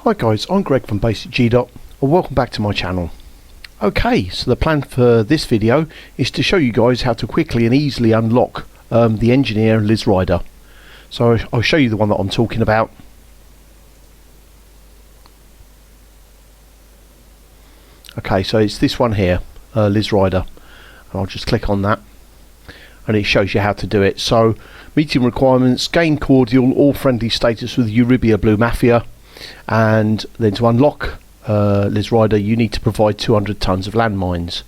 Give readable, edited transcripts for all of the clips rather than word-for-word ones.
Hi guys, I'm Greg from Basic G. and welcome back to my channel. Okay, so the plan for this video is to show you guys how to quickly and easily unlock the engineer Liz Ryder. So I'll show you the one that I'm talking about. Okay, so it's this one here, Liz Ryder. And I'll just click on that and it shows you how to do it. So meeting requirements, gain cordial or friendly status with Eurybia Blue Mafia, and then to unlock Liz Ryder you need to provide 200 tons of landmines.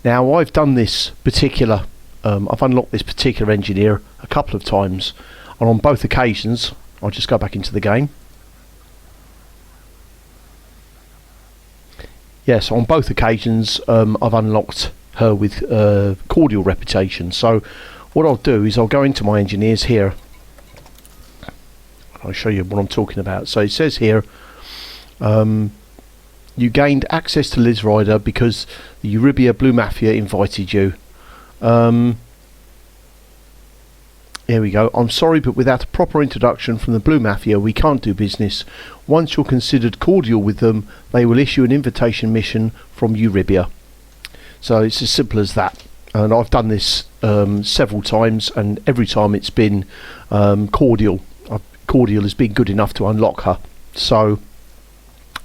Now I've done this particular I've unlocked this particular engineer a couple of times, and on both occasions I'll just go back into the game. Yes, on both occasions I've unlocked her with cordial reputation. So what I'll do is I'll go into my engineers here. I'll show you what I'm talking about. So it says here you gained access to Liz Ryder because the Eurybia Blue Mafia invited you. Here we go. I'm sorry, but without a proper introduction from the Blue Mafia we can't do business. Once you're considered cordial with them, they will issue an invitation mission from Eurybia. So it's as simple as that, and I've done this several times, and every time it's been cordial. Cordial has been good enough to unlock her. So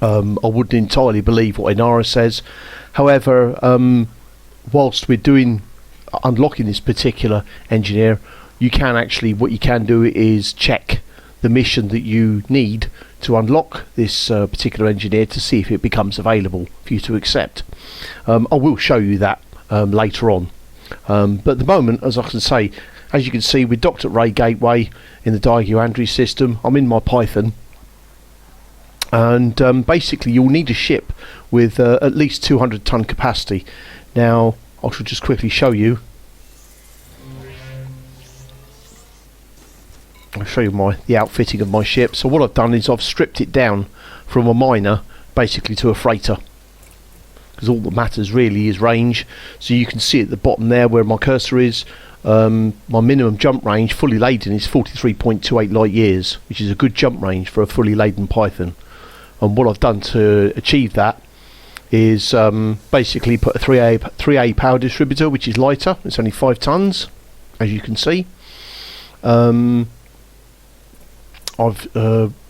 I wouldn't entirely believe what Inara says. However, whilst we're unlocking this particular engineer, you can actually, what you can do is check the mission that you need to unlock this particular engineer to see if it becomes available for you to accept. I will show you that later on, but at the moment, as I can say, as you can see, we're docked at Ray Gateway in the Diageo Andrews system. I'm in my Python, and basically you'll need a ship with at least 200 ton capacity. Now I shall just quickly show you. I'll show you the outfitting of my ship. So what I've done is I've stripped it down from a miner basically to a freighter, because all that matters really is range. So you can see at the bottom there where my cursor is, my minimum jump range fully laden is 43.28 light years, which is a good jump range for a fully laden Python. And what I've done to achieve that is basically put a 3A power distributor, which is lighter. It's only 5 tons, as you can see. I've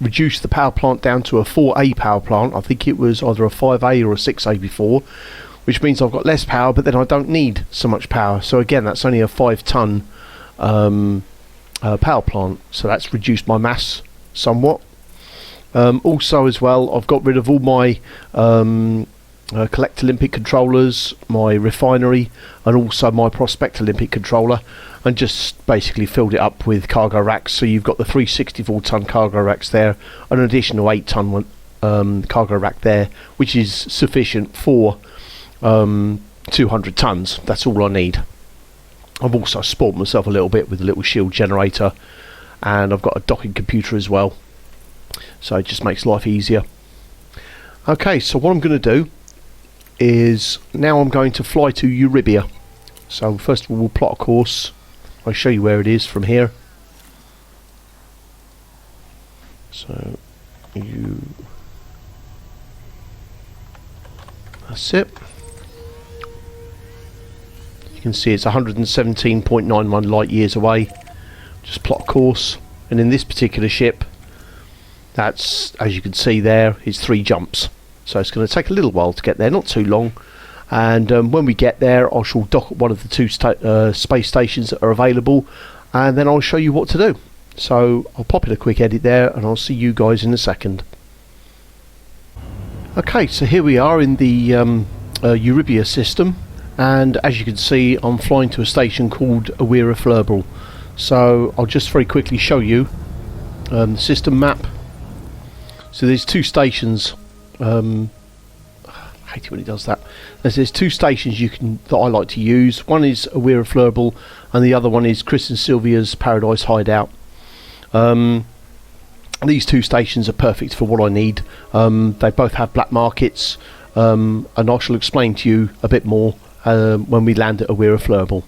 reduced the power plant down to a 4A power plant. I think it was either a 5A or a 6A before, which means I've got less power, but then I don't need so much power. So again, that's only a 5 ton power plant, so that's reduced my mass somewhat. Also as well, I've got rid of all my Collect Olympic controllers, my refinery, and also my Prospect Olympic controller, and just basically filled it up with cargo racks. So you've got the 364 ton cargo racks there, an additional 8 ton one, cargo rack there, which is sufficient for 200 tons. That's all I need. I've also spoiled myself a little bit with a little shield generator, and I've got a docking computer as well, so it just makes life easier. Okay, so what I'm going to do is now I'm going to fly to Eurybia. So first of all, we'll plot a course. I'll show you where it is from here. So that's it. You can see it's 117.91 light years away. Just plot a course, and in this particular ship, that's, as you can see there, is 3 jumps. So it's going to take a little while to get there, not too long. And when we get there, I shall dock at one of the 2 space stations that are available, and then I'll show you what to do. So I'll pop in a quick edit there, and I'll see you guys in a second. Okay, so here we are in the Eurybia system, and as you can see, I'm flying to a station called Eurybia. So I'll just very quickly show you the system map. So there's 2 stations. I hate it when it does that. There's 2 stations that I like to use. One is Eurybia, and the other one is Chris and Sylvia's Paradise Hideout. These 2 stations are perfect for what I need. They both have black markets, and I shall explain to you a bit more when we land at Eurybia.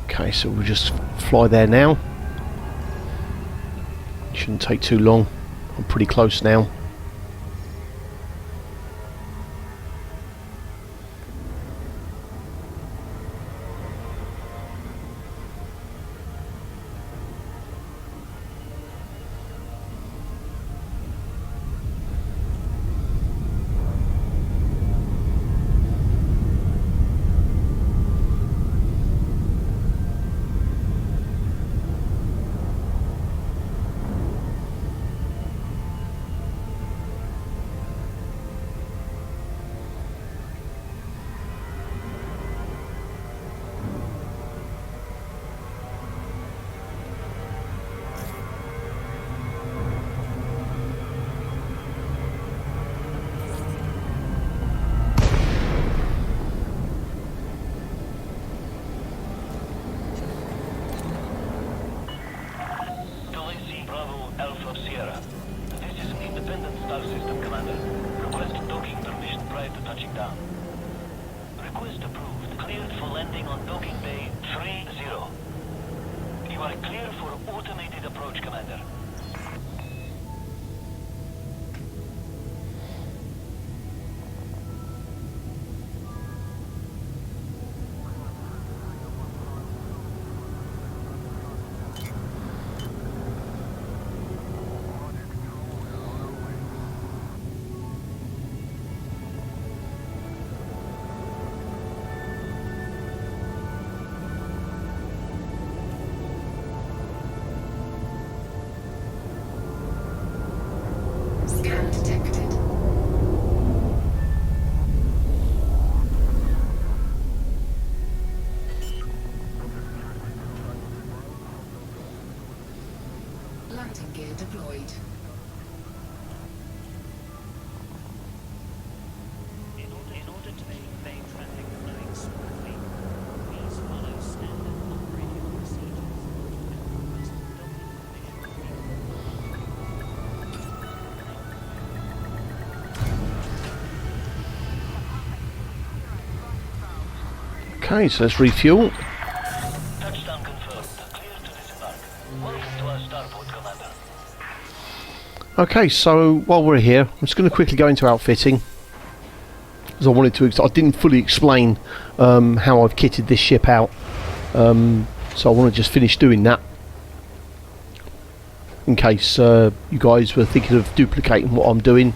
Okay, so we'll just fly there now. Shouldn't take too long. I'm pretty close now. Landing gear deployed. In order to maintain traffic flowing smoothly, please follow standard operating procedures. Okay, so let's refuel. Touchdown confirmed. Clear to disembark. Welcome to our starport, Commander. Okay, so while we're here, I'm just going to quickly go into outfitting, as I didn't fully explain how I've kitted this ship out, so I want to just finish doing that in case you guys were thinking of duplicating what I'm doing.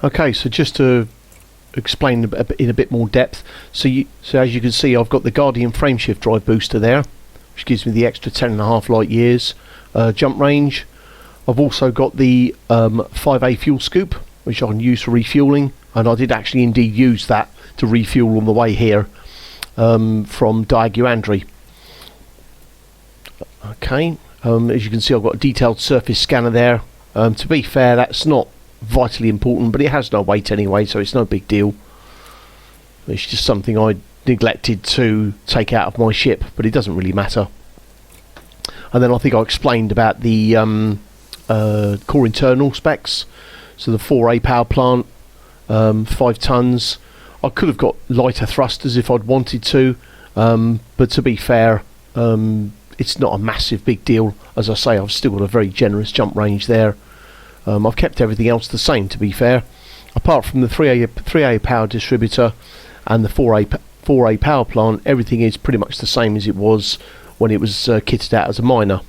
Okay, so just to explain in a bit more depth, so as you can see, I've got the Guardian frameshift drive booster there, which gives me the extra 10.5 light years jump range. I've also got the 5A fuel scoop, which I can use for refueling, and I did actually indeed use that to refuel on the way here from Diaguandri. Okay, as you can see, I've got a detailed surface scanner there. To be fair, that's not vitally important, but it has no weight anyway, so it's no big deal. It's just something I neglected to take out of my ship, but it doesn't really matter. And then I think I explained about the core internal specs. So the 4A power plant, 5 tons. I could have got lighter thrusters if I'd wanted to, but to be fair, it's not a massive big deal. As I say, I've still got a very generous jump range there. I've kept everything else the same, to be fair, apart from the 3A power distributor and the 4A power plant. Everything is pretty much the same as it was when it was kitted out as a miner.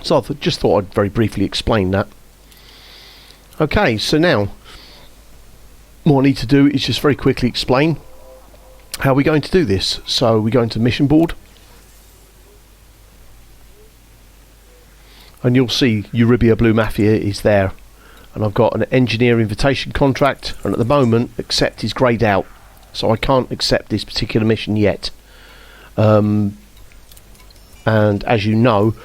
So I just thought I'd very briefly explain that. Okay, so now what I need to do is just very quickly explain how we're going to do this. So we go into mission board, and you'll see Eurybia Blue Mafia is there, and I've got an engineer invitation contract, and at the moment accept is greyed out, so I can't accept this particular mission yet. And as you know,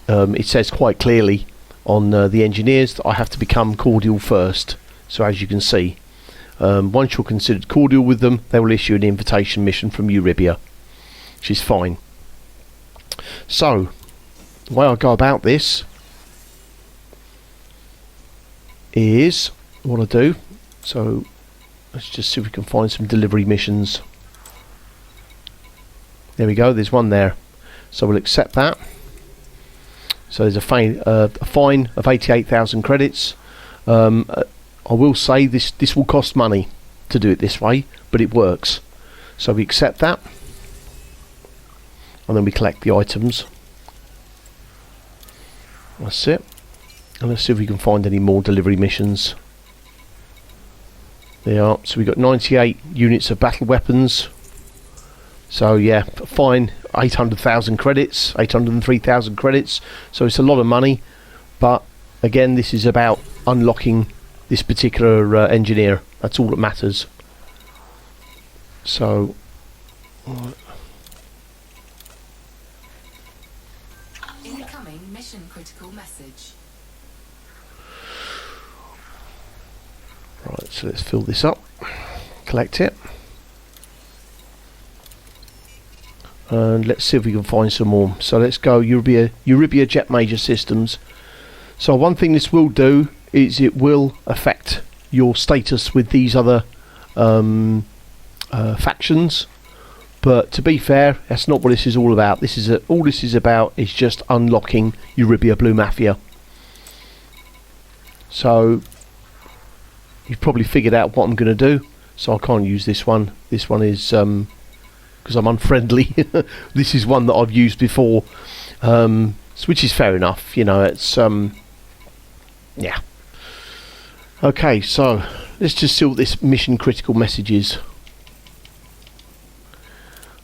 it says quite clearly on the engineers that I have to become cordial first. So as you can see, once you're considered cordial with them, they will issue an invitation mission from Eurybia, which is fine. So the way I go about this is what I do. So Let's just see if we can find some delivery missions. There we go, there's one there. So we'll accept that. So there's a fine of 88,000 credits. I will say this will cost money to do it this way, but it works. So we accept that. And then we collect the items. That's it. And let's see if we can find any more delivery missions. There you are. So we've got 98 units of battle weapons. So yeah, fine, 800,000 credits, 803,000 credits. So it's a lot of money. But again, this is about unlocking this particular engineer. That's all that matters. So... Incoming mission critical message. Right, so let's fill this up, collect it, and let's see if we can find some more. So let's go Eurybia Jet Major Systems. So one thing this will do is it will affect your status with these other factions. But to be fair, that's not what this is all about. All this is about is just unlocking Eurybia Blue Mafia. So you've probably figured out what I'm going to do. So I can't use this one. This one is because I'm unfriendly. This is one that I've used before, which is fair enough. You know, it's yeah. Okay, so let's just see what this mission critical message is.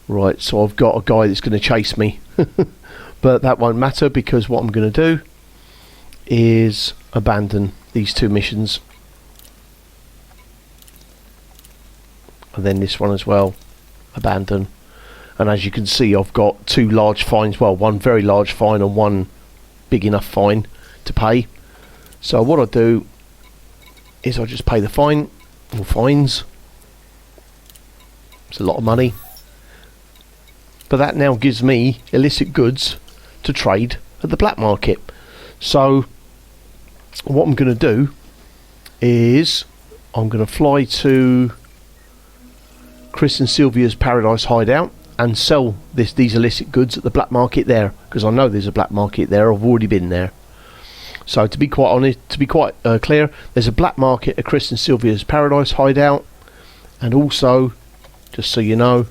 Right, so I've got a guy that's going to chase me. But that won't matter, because what I'm going to do is abandon these two missions. And then this one as well, abandon. And as you can see, I've got two large fines, well, one very large fine and one big enough fine to pay. So what I do is I just pay the fine, or fines. It's a lot of money. But that now gives me illicit goods to trade at the black market. So what I'm going to do is I'm going to fly to Chris and Sylvia's Paradise hideout and sell these illicit goods at the black market there, because I know there's a black market there. I've already been there. So to be quite honest, clear, there's a black market at Chris and Sylvia's Paradise hideout, and also, just so you know,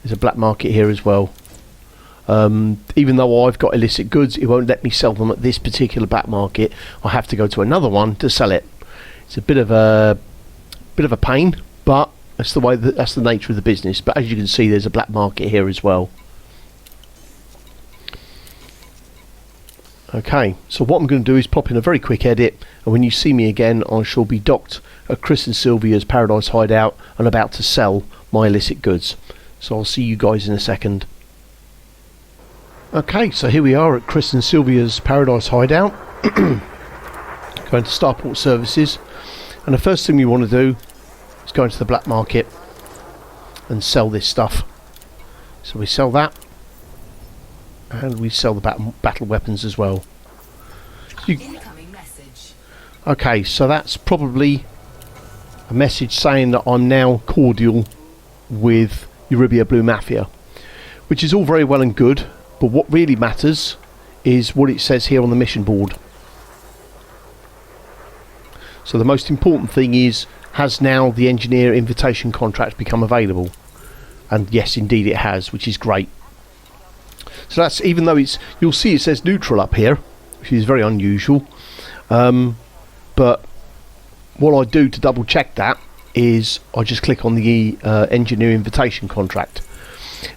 there's a black market here as well. Even though I've got illicit goods, it won't let me sell them at this particular black market. I have to go to another one to sell it. It's a bit of a pain, but that's the nature of the business. But as you can see, there's a black market here as well. Okay, so what I'm going to do is pop in a very quick edit, and when you see me again, I shall be docked at Chris and Sylvia's Paradise hideout and about to sell my illicit goods. So I'll see you guys in a second. Okay, so here we are at Chris and Sylvia's Paradise hideout. Going to Starport Services, and the first thing we want to do is go into the black market and sell this stuff. So we sell that, and we sell the battle weapons as well. Incoming message. Okay, so that's probably a message saying that I'm now cordial with Eurybia Blue Mafia, which is all very well and good, but what really matters is what it says here on the mission board. So the most important thing is, has now the engineer invitation contract become available? And yes, indeed it has, which is great. So that's, even though you'll see it says neutral up here, which is very unusual, but what I do to double check that is I just click on the engineer invitation contract.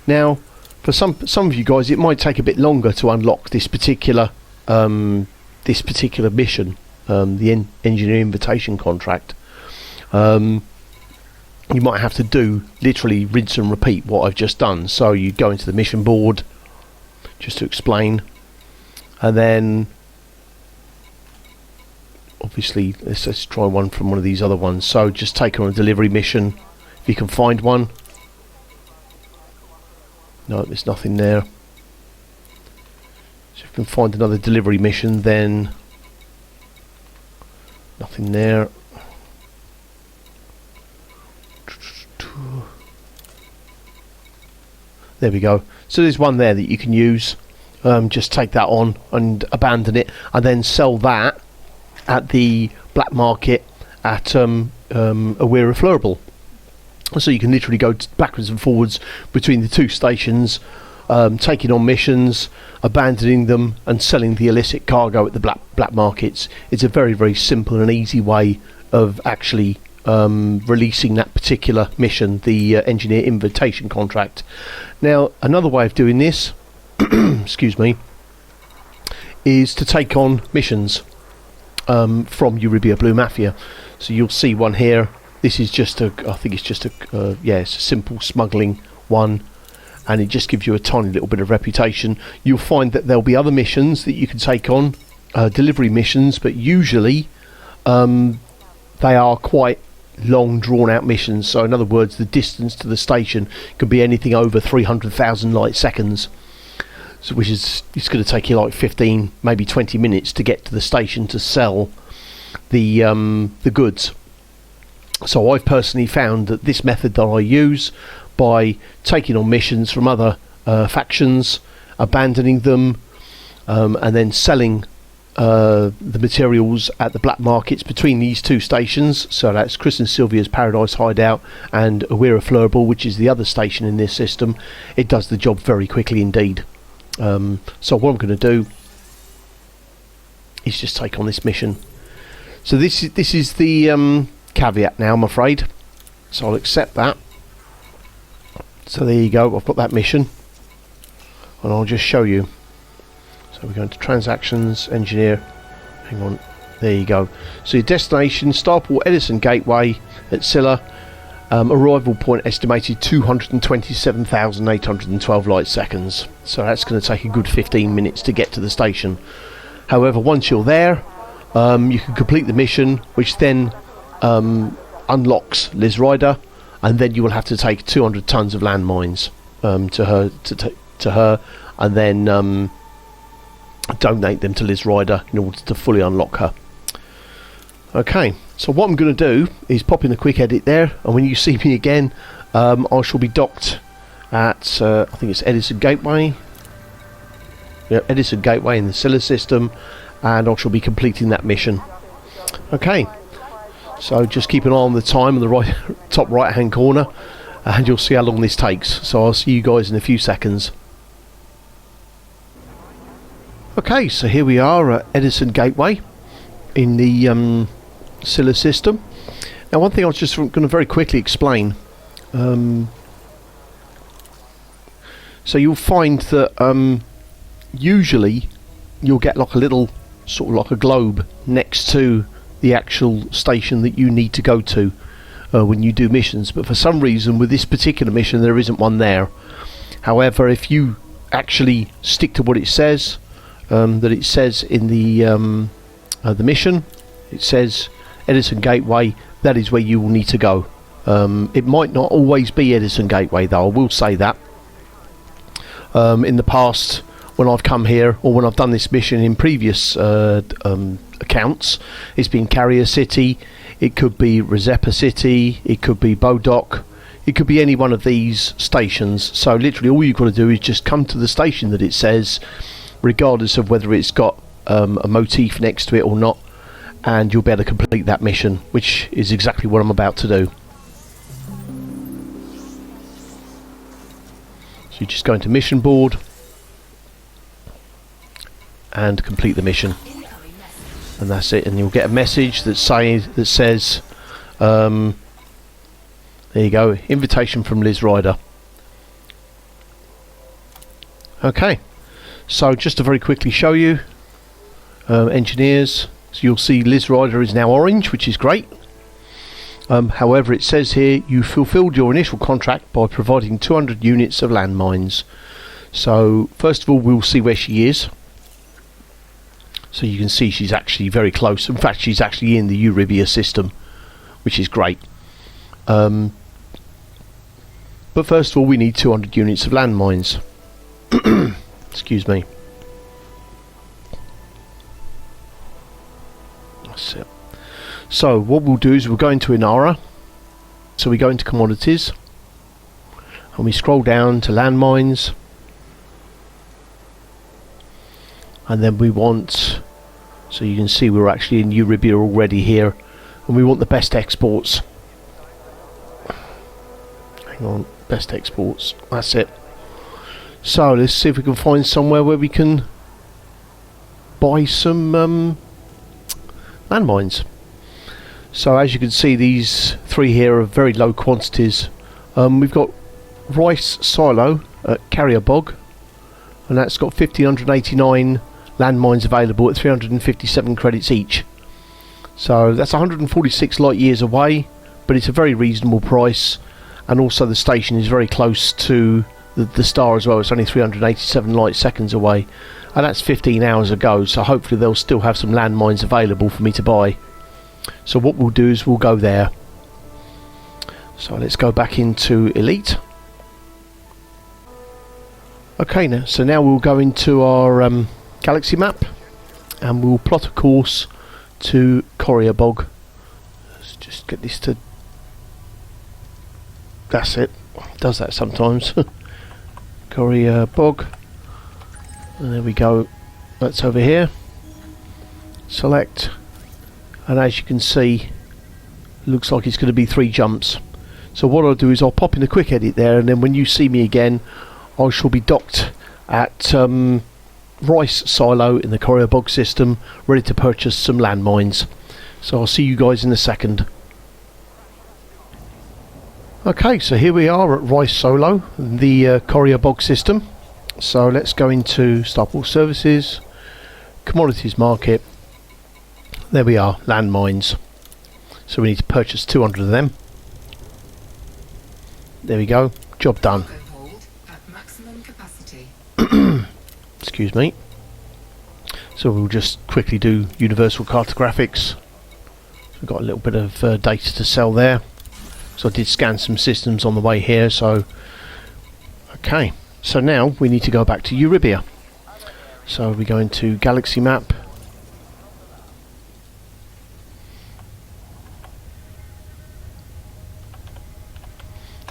Now, for some of you guys, it might take a bit longer to unlock this particular mission, the engineer invitation contract. You might have to do literally rinse and repeat what I've just done. So you go into the mission board, just to explain, and then obviously let's try one from one of these other ones. So just take on a delivery mission if you can find one. No, there's nothing there. So if you can find another delivery mission, then nothing there. There we go. So there's one there that you can use. Just take that on and abandon it, and then sell that at the black market at Eurybia. So you can literally go backwards and forwards between the two stations, taking on missions, abandoning them, and selling the illicit cargo at the black markets. It's a very, very simple and easy way of actually releasing that particular mission, the engineer invitation contract. Now, another way of doing this, excuse me, is to take on missions from Eurybia Blue Mafia. So you'll see one here. This is just a, I think it's just a, it's a simple smuggling one, and it just gives you a tiny little bit of reputation. You'll find that there'll be other missions that you can take on, delivery missions, but usually they are quite long drawn out missions. So in other words, the distance to the station could be anything over 300,000 light seconds. So which is, it's going to take you like 15, maybe 20 minutes to get to the station to sell the goods. So I've personally found that this method that I use, by taking on missions from other factions, abandoning them, and then selling the materials at the black markets between these two stations, so that's Chris and Sylvia's Paradise Hideout and Eurybia, which is the other station in this system, it does the job very quickly indeed. So what I'm going to do is just take on this mission. So this is the caveat now, I'm afraid, so I'll accept that. So there you go, I've got that mission, and I'll just show you. So we're going to transactions, engineer, hang on, there you go. So your destination, Starport Edison Gateway at Scylla, arrival point estimated 227,812 light seconds, so that's going to take a good 15 minutes to get to the station. However, once you're there, you can complete the mission, which then unlocks Liz Ryder, and then you will have to take 200 tons of landmines to her, and then donate them to Liz Ryder in order to fully unlock her. Okay, so what I'm going to do is pop in a quick edit there, and when you see me again, I shall be docked at I think it's Edison Gateway. Yeah, Edison Gateway in the Scylla system, and I shall be completing that mission. Okay. So just keep an eye on the time in the top right hand corner, and you'll see how long this takes. So I'll see you guys in a few seconds. Okay, so here we are at Edison Gateway in the Scylla system. Now, one thing I was just going to very quickly explain. So you'll find that usually you'll get like a little sort of like a globe next to the actual station that you need to go to when you do missions, but for some reason with this particular mission there isn't one there. However, if you actually stick to what it says, that it says in the mission, it says Edison Gateway, that is where you will need to go. It might not always be Edison Gateway though, I will say that. In the past, when I've come here, or when I've done this mission in previous accounts, it's been Carrier City, it could be Rezepa City, it could be Bodok, it could be any one of these stations. So literally all you've got to do is just come to the station that it says, regardless of whether it's got a motif next to it or not, and you'll be able to complete that mission, which is exactly what I'm about to do. So you just go into mission board and complete the mission, and that's it. And you'll get a message that says there you go, invitation from Liz Ryder. Okay, so just to very quickly show you engineers, so you'll see Liz Ryder is now orange, which is great. However, it says here you fulfilled your initial contract by providing 200 units of landmines. So first of all, we'll see where she is. So you can see she's actually very close. In fact, she's actually in the Eurybia system, which is great. But first of all, we need 200 units of landmines. Excuse me. That's it. So what we'll do is we'll go into Inara. So we go into commodities, and we scroll down to landmines, and then we want, so you can see we're actually in Eurybia already here, and we want the best exports. Hang on, best exports, that's it. So let's see if we can find somewhere where we can buy some landmines. So as you can see, these three here are very low quantities. We've got rice silo at Carrier Bog, and that's got 1589 landmines available at 357 credits each. So that's 146 light years away, but it's a very reasonable price, and also the station is very close to the star as well. It's only 387 light seconds away, and that's 15 hours ago, so hopefully they'll still have some landmines available for me to buy. So what we'll do is we'll go there. So let's go back into Elite. Okay, now we'll go into our galaxy map, and we'll plot a course to Carrier Bog. Let's just get this to, that's it, does that sometimes. Carrier Bog, and there we go, that's over here. Select, and as you can see, looks like it's going to be 3 jumps. So what I'll do is I'll pop in a quick edit there, and then when you see me again, I shall be docked at rice silo in the Carrier Bog system, ready to purchase some landmines. So I'll see you guys in a second. Okay, so here we are at rice silo, the Carrier Bog system. So let's go into Starport Services, Commodities Market. There we are, landmines. So we need to purchase 200 of them. There we go, job done. Hold at maximum capacity. Excuse me. So we'll just quickly do universal cartographics. We've got a little bit of data to sell there. So I did scan some systems on the way here, so okay. So now we need to go back to Eurybia. So we go into Galaxy Map.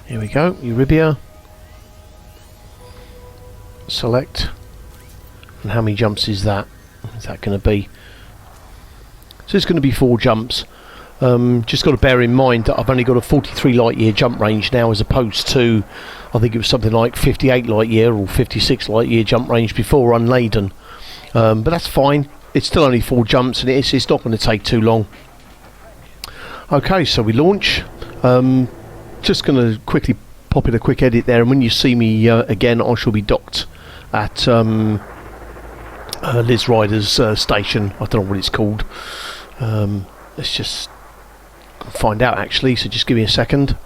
Here we go, Eurybia. Select. And how many jumps is that? Is that going to be? So it's going to be 4 jumps. Just got to bear in mind that I've only got a 43 light year jump range now, as opposed to, I think it was something like 58 light year or 56 light year jump range before unladen. But that's fine. It's still only 4 jumps, and it's not going to take too long. Okay, so we launch. Just going to quickly pop in a quick edit there, and when you see me again, I shall be docked at Liz Ryder's station. I don't know what it's called. Let's just find out actually, so just give me a second.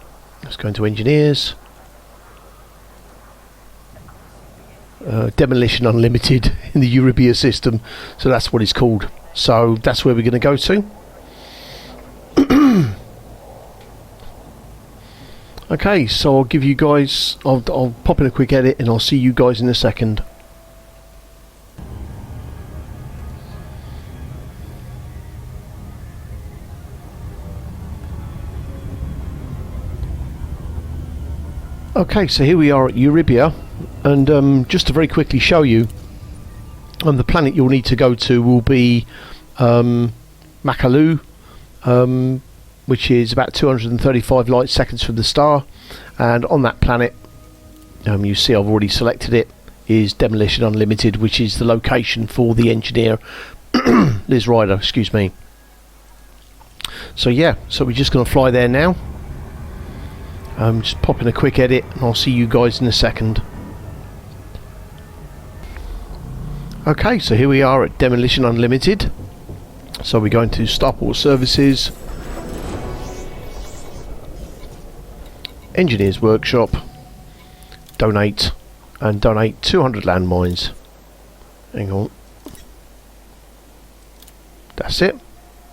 Let's go into Engineers. Demolition Unlimited in the Eurybia system, so that's what it's called. So that's where we're going to go to. Okay, so I'll give you guys, I'll pop in a quick edit, and I'll see you guys in a second. Okay, so here we are at Eurybia, and just to very quickly show you, the planet you'll need to go to will be Makalu, which is about 235 light seconds from the star, and on that planet, you see I've already selected it, is Demolition Unlimited, which is the location for the engineer, Liz Ryder, excuse me. So yeah, so we're just going to fly there now. Just pop in a quick edit, and I'll see you guys in a second. Okay, so here we are at Demolition Unlimited. So we're going to Starport Services, Engineers Workshop, donate, and donate 200 landmines. Hang on. That's it.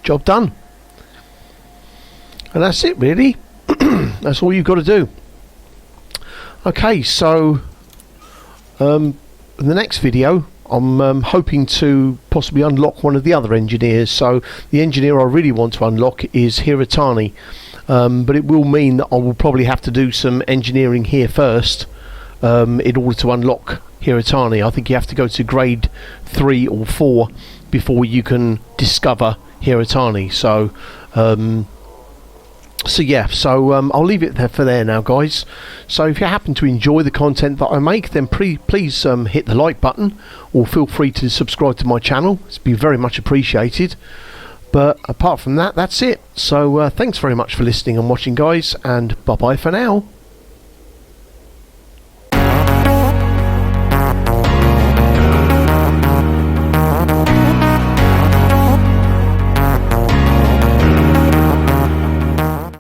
Job done. And that's it really. That's all you've got to do. Okay, so in the next video I'm hoping to possibly unlock one of the other engineers. So the engineer I really want to unlock is Hiratani. but it will mean that I will probably have to do some engineering here first in order to unlock Hiratani. I think you have to go to grade 3 or 4 before you can discover Hiratani. So I'll leave it there for now, guys. So if you happen to enjoy the content that I make, then please hit the like button, or feel free to subscribe to my channel. It's been very much appreciated. But apart from that, that's it. So thanks very much for listening and watching, guys, and bye bye for now.